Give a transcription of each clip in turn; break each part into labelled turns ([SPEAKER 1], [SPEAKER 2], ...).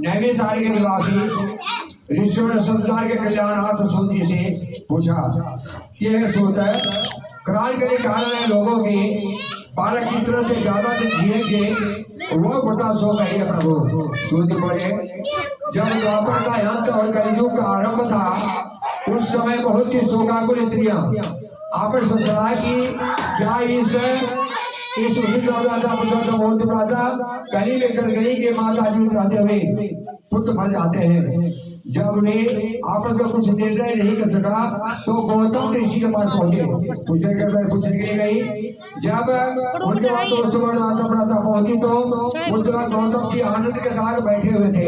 [SPEAKER 1] नैमिषारण्य के निवासी ऋषियों ने संसार के कल्याणार्थ सूत जी से पूछा कि यह सूत क्रांति के कारण है लोगों के बालक किस तरह से ज्यादा दिन जिएंगे वो बता सो कहिए प्रभु। सूत बोले जब द्वापर का अंत और कलयुग का आरंभ था उस समय बहुत सी शोकाकुल स्त्रियां आपस में सलाह की क्या इस उचित गली में गली के माता जीवित रहते हुए पुत्र मर जाते हैं। जब उन्हें आपस में कुछ निर्णय नहीं कर सका तो गौतम ऋषि के पास पहुंचे। पूछने के लिए गई। जब उनके बाद पहुंची तो उस वक्त गौतम जी आनंद के साथ बैठे हुए थे।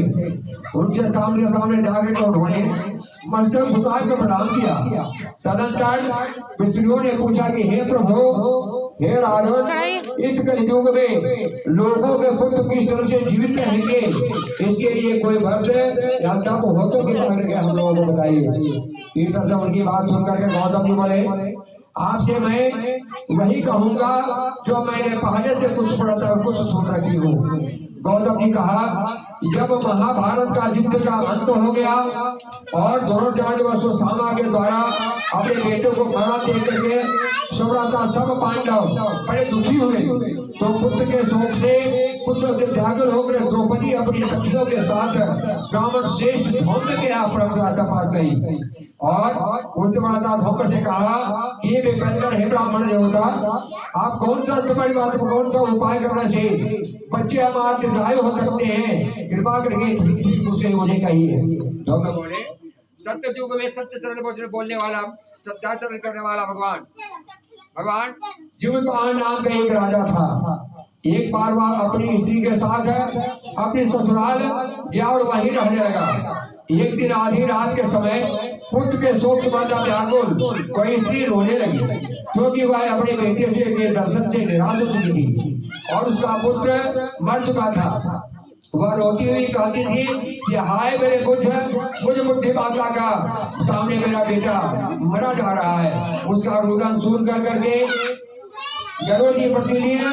[SPEAKER 1] उनके सामने जाकर तो उन्होंने मस्तक झुकाकर प्रणाम किया। तदंतर स्त्रियों ने पूछा कि हे प्रभु हे राजन इस कलयुग में लोगों के पुत्र किस तरह से जीवित रहेंगे इसके लिए कोई भक्त या तप हो तो कृपा करके हम लोगों को बताइए। इस तरह से उनकी बात सुनकर के गौतम जी बोले आपसे मैं वही कहूंगा जो मैंने पहले से कुछ पढ़ा कुछ सुन रखी हूँ। गौतम जी कहा जब महाभारत का युद्ध का अंत हो गया और द्रोणाचार्य व सुदामा के द्वारा अपने बेटों को मरा देख करके सब पांडव बड़े दुखी हुए तो पुत्र के शोक से कुछ व्याकुल होकर द्रौपदी अपनी सखियों के साथ ब्राह्मण श्रेष्ठ धौम्य के परमराजा पास गई और उनके माता धौम्य से कहा कि ये बेकंदर है ब्राह्मण देवता आप कौन सा तुम्हारी बात को कौन सा उपाय करने से बच्चे हमारे गायब हो सकते हैं कृपा करके ठीक उसे मुझे कहिए। धौम्य बोले सत्य युग में सत्य चरण बोलने वाला सत्याचरण करने वाला भगवान जीवनपान नाम का एक राजा था। एक बार वह अपनी स्त्री के साथ अपने ससुराल गया और वहीं रहने लगा। एक दिन आधी रात के समय पुत्र के शोक से व्याकुल कोई स्त्री रोने लगी क्योंकि वह अपने बेटे से के दर्शन से निराश हो चुकी थी और उसका पुत्र मर चुका था। वह रोती हुई कहती थी कि हाय मेरे मुझ बुढ़ी माता का सामने मेरा बेटा मरा जा रहा है। उसका रुदन सुन करके गरुड़ जी प्रतिदिन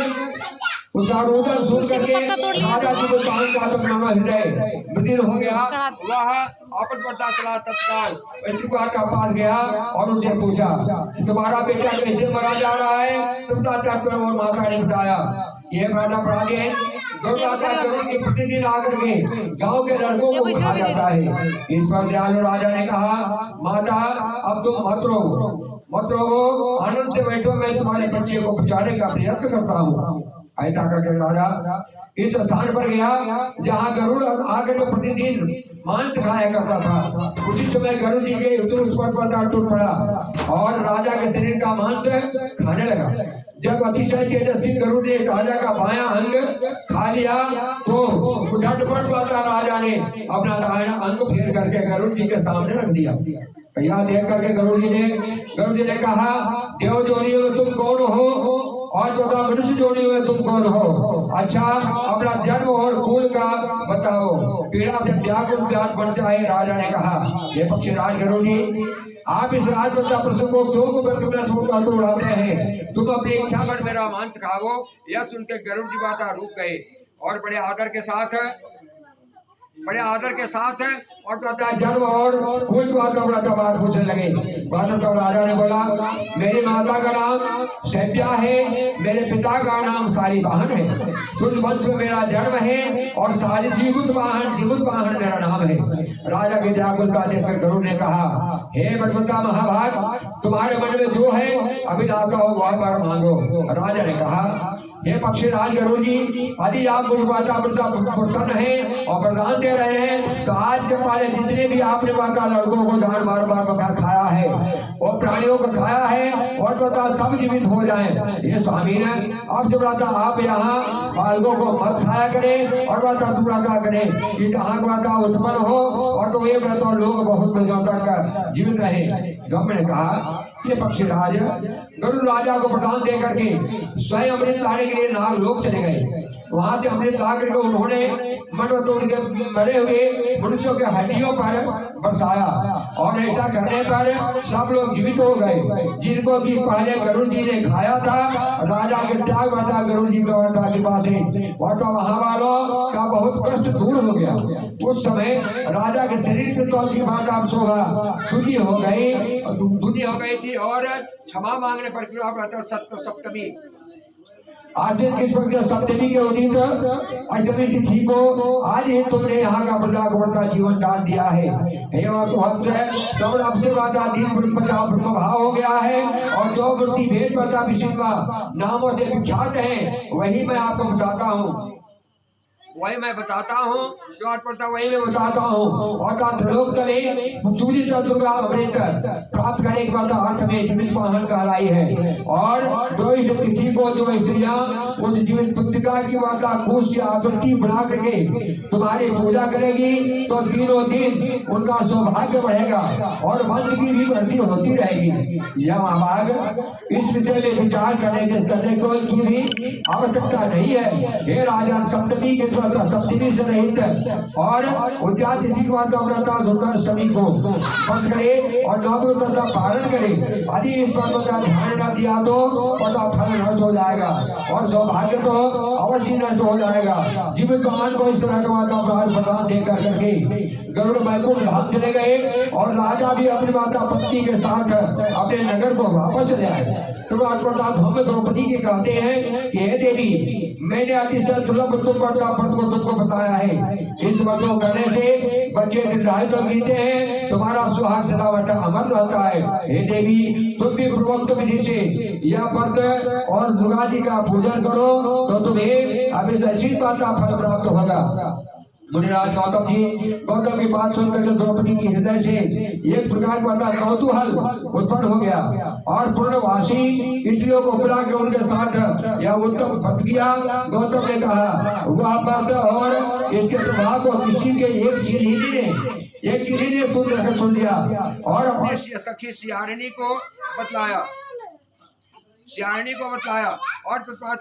[SPEAKER 1] उसका रुदन सुन करके राजा जी को हृदय विदीर्ण हो गया। वह आपस बढ़ता चला तत्काल वैश्विकार का पास गया और उनसे पूछा तुम्हारा बेटा कैसे मरा जा रहा है। तुम और माता ने बताया ये मैंने अपराधी की प्रतिदिन आकर के गांव के लड़कों को उठा जाता है। इस पर दयालु राजा ने कहा माता अब तुम मत रो आनंद से बैठो मैं तुम्हारे बच्चे को बचाने का प्रयत्न करता हूँ। ऐसा करके राजा इस स्थान पर गया जहाँ गरुड़ आकर के प्रतिदिन मांस खाया करता था। उसी समय गरुड़ जी के उस पर टूट पड़ा और राजा के शरीर का मांस खाने लगा। जब अतिशय तेजस्वी गरुड़ ने राजा का बायां अंग खा लिया तो झटपट माता राजा ने अपना दाहिना अंग फेर करके गरुड़ जी के सामने रख दिया। यहाँ देख करके गरुड़ जी ने कहा देव जोड़ी में तुम कौन हो और जो मनुष्य जोड़ी में तुम कौन हो। अच्छा अपना जन्म और कुल का बताओ। पीड़ा से व्याकुल व्याध बन जाए। राजा ने कहा ये पक्षीराज गरुड़ जी आप इस राजवंता प्रश्न को क्यों उड़ाते हैं। तुम अपनी इच्छा पर मेरा मांस खाओ। यह सुन के गरुड़ जी माता रुक गए और बड़े आदर के साथ और जन्म और कोई बात पूछने लगे। राजा ने बोला मेरी माता का नाम सैब्या है मेरे पिता का नाम शालिवाहन है। सूर्य वंश में मेरा जन्म है और जीवुतवाहन मेरा नाम है। राजा के व्याकुल का देखकर गरुड़ ने कहा हे बलवंता महाभाग तुम्हारे मन में जो है अभिलाषा हो वह मांगो। राजा ने कहा हे पक्षीराज गरुड़ जी यदि आप मुझ माता प्रसन्न है और वरदान दे रहे हैं तो आज के पहले जितने भी आपने माता लड़कों को जान मार खाया है और प्राणियों को खाया है और बता सब जीवित हो जाए। ये स्वामी ने आपसे बताता आप यहाँ बालकों को मत खाया करें और बता टुकड़ा क्या करें कि जहाँ माता उत्पन्न हो और तो ये बता लोग बहुत मिलजुल तक जीवित रहे। गम ने कहा ये पक्षीराज गरुड़ राजा को प्रदान दे करके स्वयं अमृत लाने के लिए नाग लोग चले गए। वहां से हमने ला करके उन्होंने मनोतोड़ के मरे हुए मनुष्यों के हड्डियों पर बरसाया और ऐसा करने पर सब लोग जीवित हो गए, जिनको कि पहले गरुड़ जी ने खाया था। राजा के त्याग माता गरुड़ जी का वर्ता के पास वर्ता वहां वालों का बहुत कष्ट दूर हो गया। उस समय राजा के शरीर में तो की बात आप सोगा दुनी हो गई थी और क्षमा मांगने पर सप्तमी आश्विन कृष्ण सप्तमी के उदित अष्टमी तिथि को आज ही तुमने यहाँ का प्रजा को बढ़ता जीवन दान दिया है। सब आपसे वादा दिन भाव हो गया है और जो वृत्ति भेद प्रता विशिष्मा नामों से विख्यात है वही मैं आपको बताता हूँ, वही मैं बताता हूँ, जो आज पड़ता वही मैं बताता हूँ। और त्रिलोक दुर्गा अमृत प्राप्त करने के बाद अर्थ में जीवित वाहन कहलाई है। और जो इस तिथि को जो स्त्रियां उस जीवित पुत्रिका की माता कुश की आवृत्ति बना करके तुम्हारी पूजा करेगी तो दिनों दिन उनका सौभाग्य बढ़ेगा और वंश की भी वृद्धि होती रहेगी। यह महाभाग इस विषय में विचार करने को की भी आवश्यकता नहीं है। हे राजा सप्तमी के सप्तमी से रहित और उद्यान तिथि को अष्टमी को बंद करे और नवग्रह तथा पालन करे। यदि इस पर का ध्यान न दिया तो पता फल नष्ट हो जाएगा और सौभाग्य तो अवश्य नष्ट हो जाएगा। जीवित वाहन को इस तरह का माता प्रदान देकर करके गरुड़ बैकुंठ धाम चले गए और राजा भी अपनी माता पत्नी के साथ अपने नगर को वापस चले आए। तो द्रौपदी के कहते हैं कि हे देवी, मैंने अतिशय दुर्लभ तुमको बताया है। इस व्रत को करने से बच्चे निर्धारित तो गिनते हैं, तुम्हारा सुहाग सदा अमर रहता है। हे देवी, तुम भी पूर्वोक्त विधि से यह व्रत और दुर्गा जी का पूजन करो तो तुम्हें अभिषेक का फल प्राप्त होगा। मुनिराज गौतम की बात सुनकर द्रौपदी की हृदय से एक प्रकार का कौतूहल उत्पन्न हो गया और पूर्णवासी स्त्रियों को बुला के उनके साथ यह उत्तम फंस गया। गौतम ने कहा वह व्रत और इसके प्रभाव को किसी के एक चिल्ही ने सुन लिया और अपनी सखी सियारिणी को बतलाया और सियारिणी को बतलाया और बताया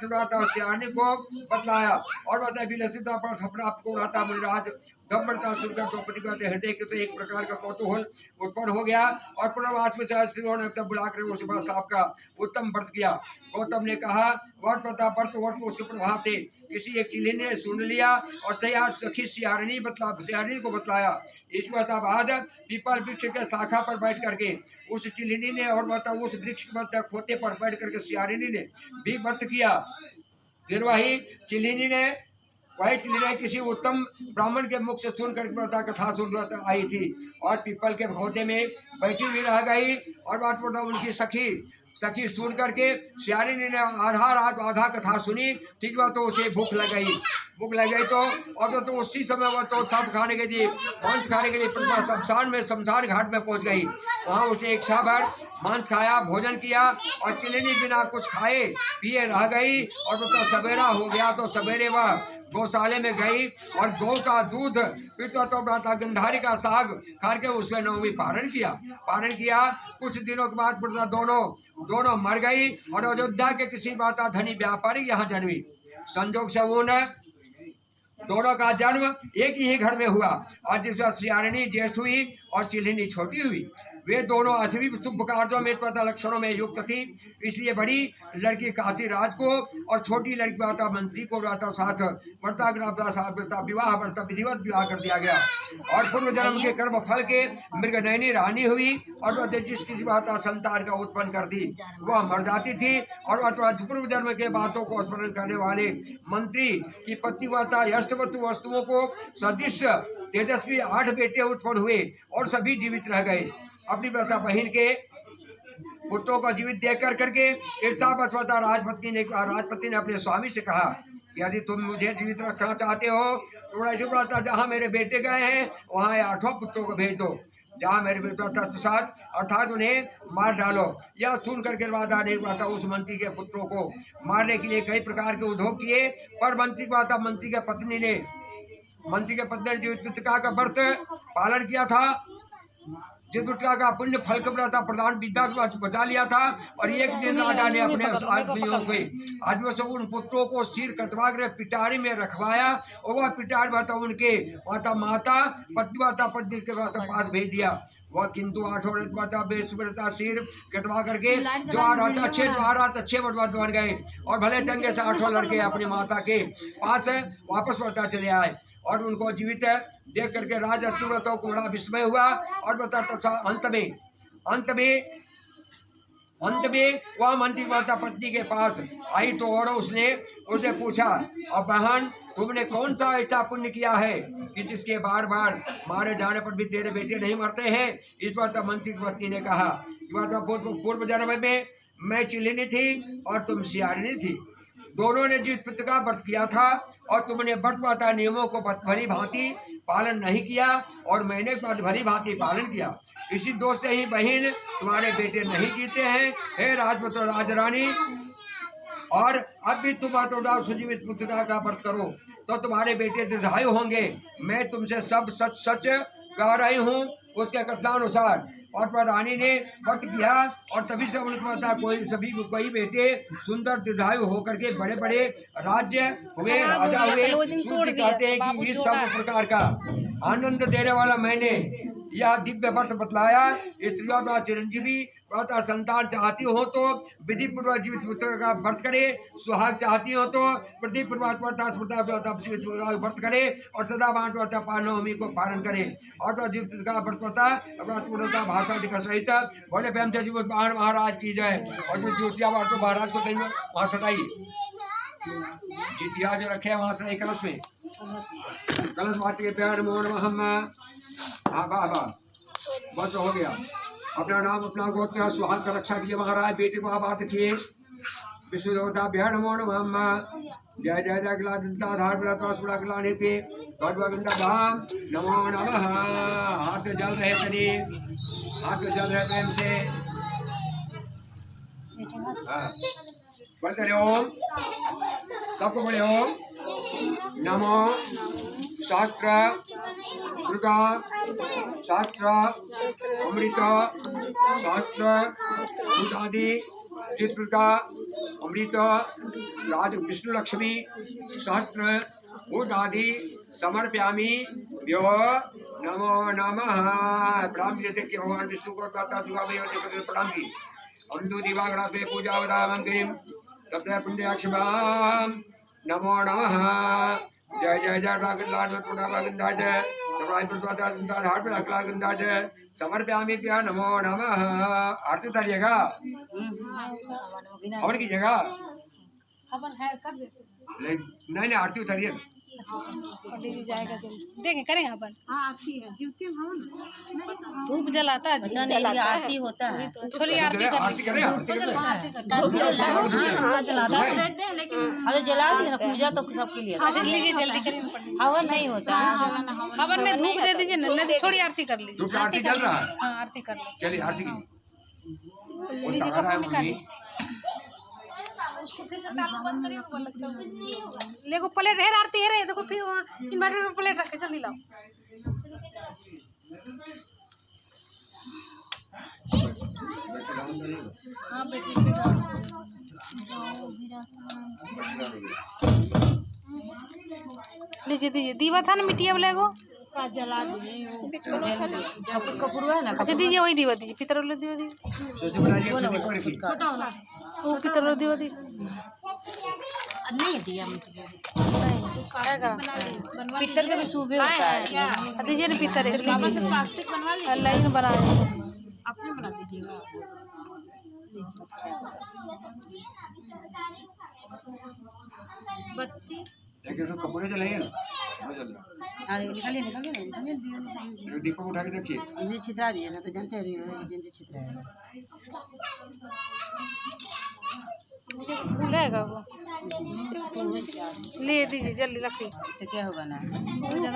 [SPEAKER 1] प्राप्त को आता। मुनिराज गंभीरता सुनकर द्रौपदी के हृदय के तो एक प्रकार का कौतूहल उत्पन्न हो गया और पुनर्वास में स्त्रियों ने तब बुलाकर उस साहब का उत्तम व्रत किया। गौतम ने कहा व्रत उसके प्रभाव से किसी एक चिल्ही ने सुन लिया और सखी सियारिणी को बतलाया। इस बाद पीपल वृक्ष के शाखा पर बैठ करके उस चिल्हिनी ने और उस वृक्ष के खोते पर बैठ करके सियारिणी ने भी व्रत किया। फिर वही चिल्हिनी ने किसी उत्तम ब्राह्मण के मुख से सुनकर कथा सुन आई थी और पीपल के खोते में बैठी हुई रह गई और उनकी सखी सुन करके सियारिणी ने आधा रात आधा कथा सुनी। ठीक बात, तो उसे भूख लग गई तो और तो उसी समय वह तो सब खाने के लिए मांस खाने के लिए शमशान घाट में पहुंच गई। वहां उसने एक भर मांस खाया, भोजन किया और चिल्हिनी बिना कुछ खाए पिए रह गई और तो सवेरा हो गया तो सवेरे वह गौशाले में गई और गौ का दूध पीता तो गंधारी का साग खा के उसमें नवमी पारण किया। कुछ दिनों के बाद दोनों मर गई और अयोध्या के किसी माता धनी व्यापारी यहाँ जन्मी। संजोग से उन दोनों का जन्म एक ही घर में हुआ और जिसमें सियारिणी ज्येष्ठ हुई और चिल्हिनी छोटी हुई। वे दोनों अश्वी शुभ कार्यों में लक्षणों में युक्त थी, इसलिए बड़ी लड़की काशी राज को और छोटी लड़की माता मंत्री को साथ विधिवत विवाह कर दिया गया। और पूर्व जन्म के कर्म फल के मृगनयनी रानी हुई और जिसकी माता संतान का उत्पन्न करती वह मर जाती थी और पूर्व जन्म के बातों को स्मरण करने वाले मंत्री की पत्नी माता अष्टवस्तु वस्तुओं को सदृश तेजस्वी 8 बेटे उत्पन्न हुए और सभी जीवित रह गए। अपनी बहन के पुत्रों को जीवित देख करके ईर्षावश राजपत्नी ने अपने स्वामी से कहा कि यदि तुम मुझे जीवित रखना चाहते हो तो ऐसी बात जहाँ मेरे बेटे गए हैं वहाँ 8 पुत्रों को भेज दो, जहाँ मेरे बेटा तत्सात अर्थात उन्हें मार डालो। यह सुन करके माता उस मंत्री के पुत्रों को मारने के लिए कई प्रकार के उद्योग किए, पर मंत्री के पत्नी ने जीवित का व्रत पालन किया था। जिस पुत्र का पुण्य फल का प्रदान विद्या को बचा लिया था। और एक दिन राजा ने अपने आदमियों के आदमियों से उन पुत्रों को सिर कटवा कर पिटारी में रखवाया और वह पिटारी माता उनके माता पत्नी के पास भेज दिया। वह किंतु 8 माता बेसुरता सिर कटवा करके जो अच्छे बन गए और भले चंगे से 8 लड़के अपनी माता के पास वापस पता चले आए और उनको जीवित देख करके राजा तुरंत को बड़ा विस्मय हुआ। और बता अंत में वह मंत्री माता पत्नी के पास आई तो और उसने पूछा, और बहन तुमने कौन सा ऐसा पुण्य किया है कि जिसके बार बार मारे जाने पर भी तेरे बेटे नहीं मरते हैं। इस पर मंत्री की पत्नी ने कहा, पूर्व जन्म में मैं चिल्लिनी थी और तुम सियारिनी थी। दोनों ने जिस पुत्र का व्रत किया था और तुमने व्रत पाता नियमों को भली भांति पालन नहीं किया और मैंने भली भांति पालन किया, इसी दोष से ही बहन तुम्हारे बेटे नहीं जीते हैं। हे राजपुत्र राजरानी, और अब भी तुम सुजीवित पुत्र का व्रत करो तो तुम्हारे बेटे दीर्घायु होंगे। मैं तुमसे सब सच सच कह रही हूँ। उसके कथनानुसार और रानी ने व्रत किया और तभी से उनको पता कोई बेटे सुंदर दीर्घायु होकर के बड़े बड़े राज्य हुए, राजा हुए। कहते हैं कि इस सब प्रकार का आनंद देने वाला मैंने यह दिव्य व्रत बतलाया। स्त्रियों का चिरंजीवी संतान चाहती हो तो विधि पूर्वक जीवित पुत्र का व्रत करे, सुहाग चाहती हो तो प्रति पूर्वक व्रत करे और सदा नवमी को पालन करे और तो जीवित का व्रत भाषण का सहित बोले प्रेम से जीवित महाराज की जय। और जो ज्योतिया महाराज को कहीं वहाँ सटाई जितिया जो रखे वहाँ सटाई कलश में कलश बात के प्यार मोहन हम बस हो गया। अपना नाम अपना गोत्र सुहाग का रक्षा कीजिए महाराज। बेटे को आबाद किए विष्णु देवता बिहार मोहन मम्मा जय जय जय गला जनता धार बड़ा गला नीति धाम नमो नमः। हाथ में जल रहे तनी, हाथ में जल रहे प्रेम से बोलते ओम, सबको बोले ओम नमो शास्त्र दुर्गा शास्त्र अमृत शास्त्र आदि चित्रका अमृत राज विष्णु लक्ष्मी सहस्त्र आदि समर्पयामि व्यो नमो नमः। ब्राह्मण के भगवान विष्णु को प्रणाम की अमृत दिवागणा से पूजा वदामंगिम तत्र पुण्यक्षमाम नमो नमः। जय जय जय समर्पयामि प्या नमो नमः। आरती उतारिएगा हवन कीजिएगा। नहीं आरती उतारिए
[SPEAKER 2] देखें करेंगे अपन। धूप जलाता है,
[SPEAKER 3] आरती होता है।
[SPEAKER 2] छोड़ी आरती करें
[SPEAKER 3] धूप जलाता है अरे जला दिए पूजा तो सबके लिए।
[SPEAKER 2] लीजिए जल्दी करिए।
[SPEAKER 3] हवन नहीं होता
[SPEAKER 2] हवन में धूप दे दीजिए ना, छोड़ी आरती कर लीजिए।
[SPEAKER 1] आरती चल रहा है।
[SPEAKER 2] हाँ आरती कर लीजिए।
[SPEAKER 1] चलिए आरती
[SPEAKER 2] लीजिए कपूर निकालिए। उसको फिर से चालू बंद करिए। लेगो प्लेट है आरती है रे, देखो फिर वहाँ इन्वर्टर में प्लेट रखे, जल्दी लाओ। हाँ बेटी लीजिए दीजिए। दीवा था ना मिट्टी वाले को
[SPEAKER 3] जला दिए
[SPEAKER 2] कपूर है ना। अच्छा दीजिए वही दीवा दीजिए, पितर वाला दीवा दीजिए। वो पितर वाला दीवा दीजिए।
[SPEAKER 3] नहीं दिया
[SPEAKER 2] पितर
[SPEAKER 3] का भी सूबे होता है।
[SPEAKER 2] दीजिए ना पितर लाइन बना
[SPEAKER 3] अपने बना दीजिएगा। बत्ती
[SPEAKER 1] लेकिन तो कपूरे जलाइए ना।
[SPEAKER 3] निकालिए
[SPEAKER 1] दीपक उठा के देखिए।
[SPEAKER 3] ये छितरा दिए ना तो जानते हैं छितरा
[SPEAKER 2] भूलेगा वो। ले दीजिए जल्दी रखिए।
[SPEAKER 3] इससे क्या होगा ना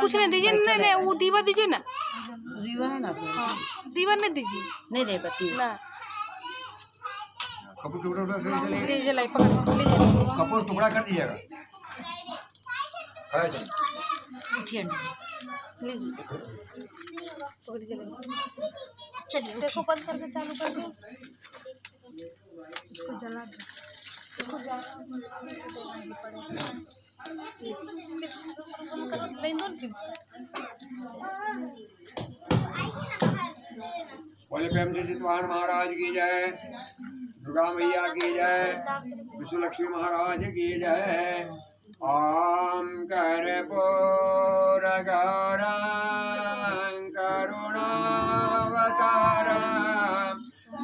[SPEAKER 2] कुछ नहीं दीजिए। नहीं वो दीवा दीजिए ना।
[SPEAKER 3] दीवा है ना
[SPEAKER 2] दीवा नहीं दीजिए।
[SPEAKER 3] नहीं दे बत्ती
[SPEAKER 2] ना
[SPEAKER 1] कपूर टुकड़ा
[SPEAKER 2] ले जलाई पकड़ लीजिए।
[SPEAKER 1] कपूर टुकड़ा कर दीजिएगा।
[SPEAKER 3] उठिए
[SPEAKER 2] चलिए देखो बंद करके चालू कर दो इसको जला दो इसको जला
[SPEAKER 1] बोले प्रेम से चितवाहन महाराज की जय, दुर्गा मैया की जय, विष्णु लक्ष्मी महाराज की जय। ओम कर्पूर गौरं करुणावतारं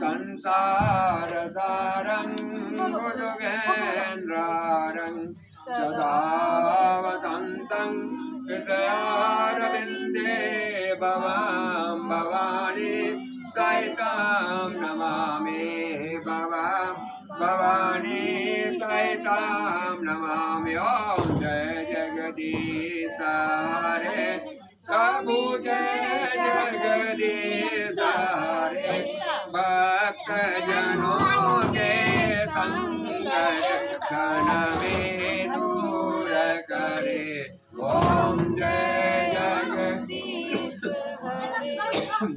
[SPEAKER 1] संसार सारं भुजगेन्द्रं सदा वसन्तं हृदयारविन्दे भवां भवानी सहितां नमामि भवानी सहितां नमामि। ओम जय जगदीश हरे प्रभु जय जगदीश हरे भक्त जनों के संकट क्षण में दूर करे। ओम जय जगदीश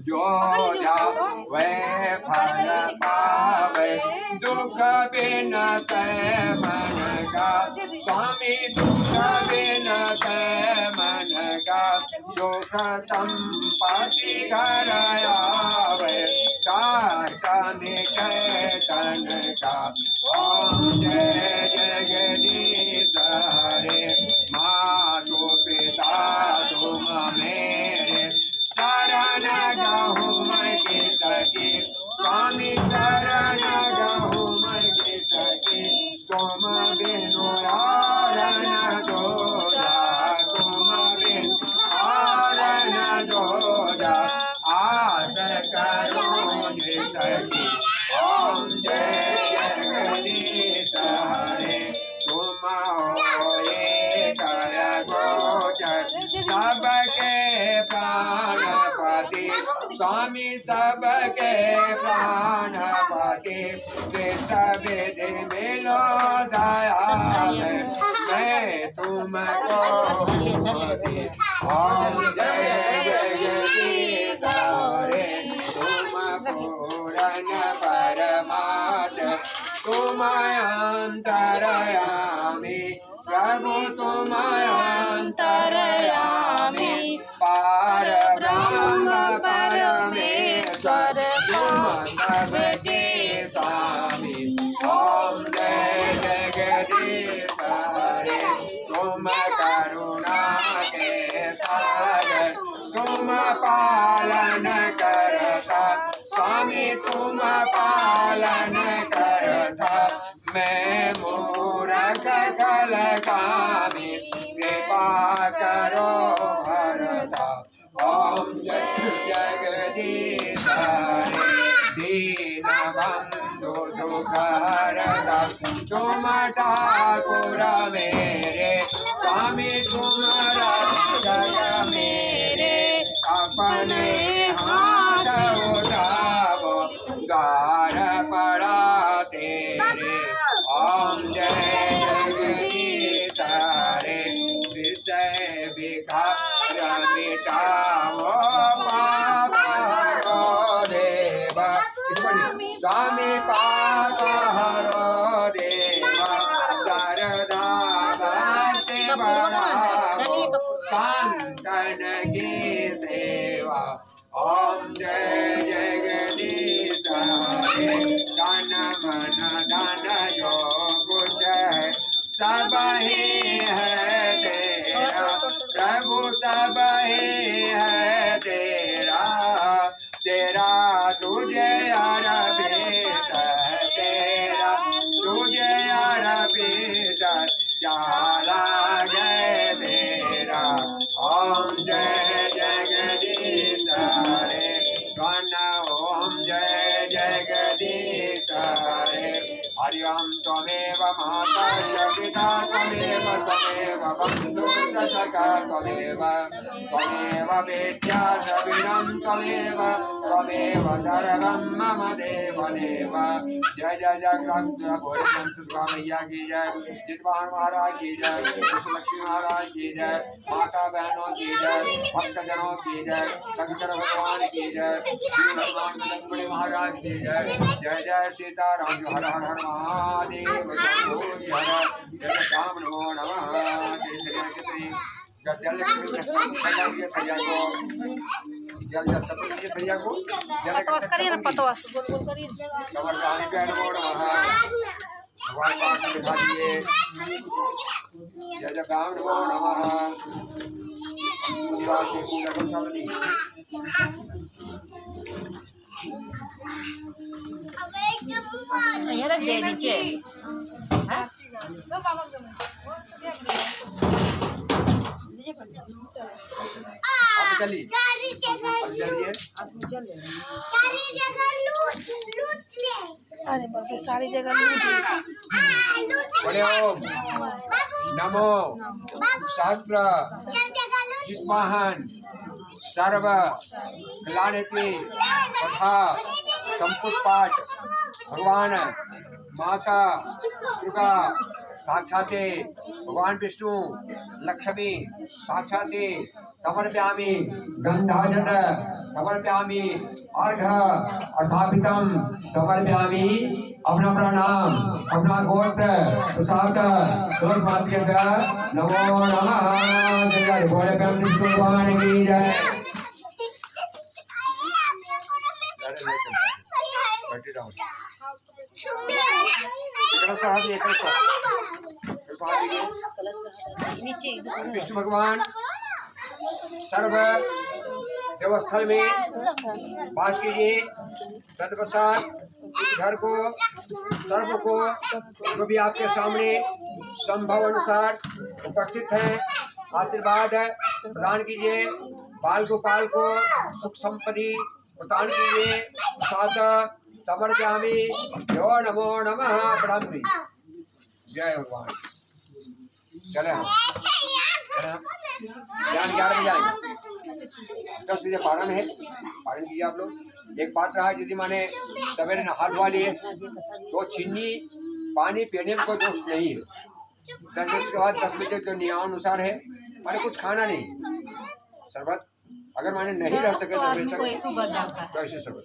[SPEAKER 1] जो जावे फल पावे दुख बिन मन का स्वामी दुख बिन मन का सुख संपत्ति घर आवे साधन तन का। ओम जय जगदीश हरे मातो पिता तुम मेरे शरण गहूँ मैं के सके स्वामी शरण गहूँ मैं के सके तुम बिनु आरण जोड़ा तुम बिनु आरण जोड़ा आस करो जे सके। ओम जय जगदीश हरे तुम हो एक गोचर सबके प्राणपति स्वामी सबके प्राणपति विधि मिलो दयाल मैं तुमको। ओम जय जगदीश हरे तुम पूर्ण परमात्मा तुम अंतरयामी प्रभु तुम अंतरयामी पार ब्रह्म परमेश्वर तुम सबके स्वामी। ओम जय जगदीश हरे तुम करुणा के सागर तुम पालन करता स्वामी तुम पालन करता मैं मूरख कलकामी कृपा करो भरता। ओम जय जगदीश हरे दीन बंधु दुखहरता तुम ठाकुर मेरे स्वामी तुम रक्षक मेरे अपने हाथ उठाओ द्वार पड़ा तेरे। ओम जय जगदीश हरे विषय विकार मिटाओ पाप हरो देवा स्वामी पाप हरो देवा शारदा भक्ति बढ़ाओ संतन की सेवा। ओम जय जगदीश हरे तन मन धन जो कुछ है सब ही है तेरा प्रभु सब ही है तेरा तेरा तुझे अर्पित है तेरा तुझे अर्पित जाला जय मेरा। ओम जय जगदीश हरे गण ओम जय जगदीश हरे हरि ओम त्वमेव माता पिता त्वमेव त्वमेव बन्धुश्च सखा त्वमेव त्वमेव वेद्या द्रविणं त्वमेव त्वमेव सर्वं मम देवदेव। जय जय जय ग्रंथ भोले संत मैया की जय, जितवाहन महाराज की जय, लक्ष्मी महाराज की जय, माता बहनों की जय, भक्तजनों की जय, शंकर भगवान की जय, श्री भगवान लक्ष्मणी महाराज की जय। जय जय सीताराम हर हर हर महादेव जय राम नमो नमः। जल जल भैया को
[SPEAKER 2] पतवास करिए ना, पतवास गोल गोल करिए।
[SPEAKER 1] भगवान पाठ में दिखा दिए। जय जय राम नमो नमः। परिवार से पूजा को सब नहीं
[SPEAKER 3] ये रख दे नीचे।
[SPEAKER 2] दो बाबा को
[SPEAKER 1] आप चलिए चलिए।
[SPEAKER 2] अरे बाप रे, सारी जगह लूट ली।
[SPEAKER 1] बोले ओम नमो सहस्र जितवाहन सर्व कल्याणकी तथा संपुट पाठ भगवान माता दुर्गा साक्षाते भगवान विष्णु लक्ष्मी साक्षाते समर्पयामि गंधाजत समर्पयामि अर्घ स्थापितम समर्पयामि। अपना प्रणाम अपना गोत्र प्रसाद तुलस मात्र नमो नमः। जय भोले विष्णु भगवान की जय।
[SPEAKER 3] नीचे
[SPEAKER 1] विष्णु भगवान सर्व देवस्थल में वास कीजिए। तत्पश्चात इस घर को सर्व को जो भी आपके सामने संभव अनुसार उपस्थित हैं आशीर्वाद प्रदान कीजिए। बाल गोपाल को सुख संपत्ति प्रदान कीजिए। साथ समर्पयामि। जो नमो नमः प्रणाम। जय भगवान। चले हम ध्यान 11 बजे आएंगे। 10 बजे पारण है, पारण कीजिए आप लोग। एक बात रहा यदि माने सवेरे नहा धुआ लिए तो चीनी पानी पीने में कोई दोष नहीं है। 10 बजे के बाद 10 बजे जो नियमानुसार है माने कुछ खाना नहीं, शरबत अगर माने नहीं रह सके तो ऐसे शरबत।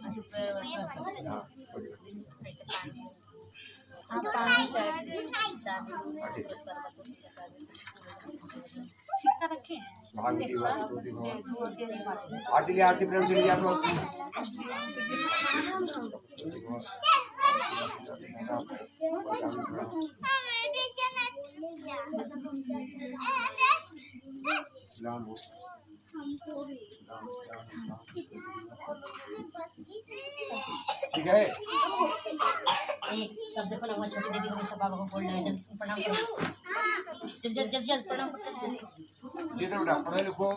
[SPEAKER 1] आरती आरती प्रेम से लिया तो ठीक है।
[SPEAKER 3] तब देखो ना, छोटी दीदी को सब बाबा को बोल रहे हैं, जल्दी प्रणाम करो। जल्दी प्रणाम करो।
[SPEAKER 1] जितना पढ़े लिखो